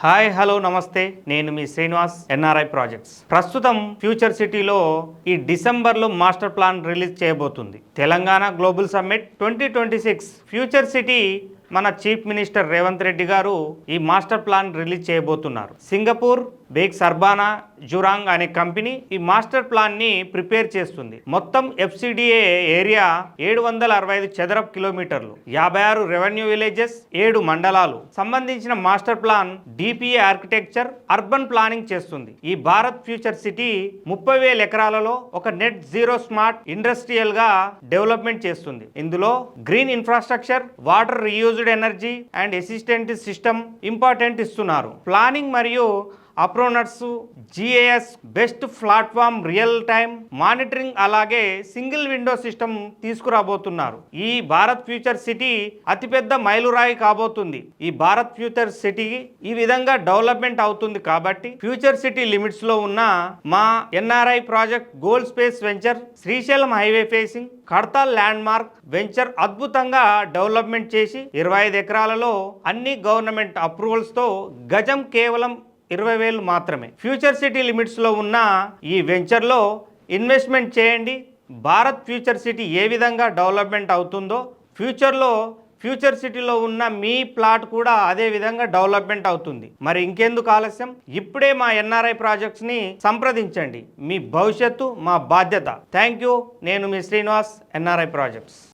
Hi hello నమస్తే, నేను మీ Srinivas, NRI projects. ప్రస్తుతం ఫ్యూచర్ సిటీలో ఈ డిసెంబర్లో మాస్టర్ ప్లాన్ రిలీజ్ చేయబోతుంది. Telangana global summit 2026 future city మన చీఫ్ మినిస్టర్ రేవంత్ రెడ్డి గారు ఈ మాస్టర్ ప్లాన్ రిలీజ్ చేయబోతున్నారు. సింగపూర్ బేక్ సర్బానా జురాంగ్ అనే కంపెనీ ఈ మాస్టర్ ప్లాన్ ని ప్రిపేర్ చేస్తుంది. మొత్తం ఎఫ్సిడిఏ ఏరియా 765 చదరపు కిలోమీటర్లు, 56 రెవెన్యూ విలేజెస్, 7 మండలాలు సంబంధించిన master plan DPA architecture urban planning చేస్తుంది. ఈ భారత్ ఫ్యూచర్ సిటీ 30,000 ఎకరాలలో ఒక నెట్ జీరో స్మార్ట్ ఇండస్ట్రియల్ గా డెవలప్మెంట్ చేస్తుంది. ఇందులో green infrastructure, water reused energy and assistant system important ఇస్తున్నారు. ప్లానింగ్ మరియు అప్రోనట్స్, GIS, best platform, real time monitoring, అలాగే సింగిల్ విండో సిస్టమ్ తీసుకురాబోతున్నారు. ఈ భారత్ ఫ్యూచర్ సిటీ అతిపెద్ద మైలురాయి కాబోతుంది. ఈ భారత్ ఫ్యూచర్ సిటీ ఈ విధంగా డెవలప్మెంట్ అవుతుంది కాబట్టి ఫ్యూచర్ సిటీ లిమిట్స్ లో ఉన్న మా NRI project gold space venture Srisailam highway facing Kadthal land mark venture అద్భుతంగా డెవలప్మెంట్ చేసి 25 ఎకరాలలో అన్ని గవర్నమెంట్ అప్రూవల్స్ తో గజం కేవలం 20,000 మాత్రమే. ఫ్యూచర్ సిటీ లిమిట్స్లో ఉన్న ఈ వెంచర్లో ఇన్వెస్ట్మెంట్ చేయండి. భారత్ ఫ్యూచర్ సిటీ ఏ విధంగా డెవలప్మెంట్ అవుతుందో ఫ్యూచర్ సిటీలో ఉన్న మీ ప్లాట్ కూడా అదే విధంగా డెవలప్మెంట్ అవుతుంది. మరి ఇంకెందుకు ఆలస్యం, ఇప్పుడే మా ఎన్ఆర్ఐ ప్రాజెక్ట్స్ని సంప్రదించండి. మీ భవిష్యత్తు మా బాధ్యత. Thank you. నేను మీ శ్రీనివాస్, ఎన్ఆర్ఐ ప్రాజెక్ట్స్.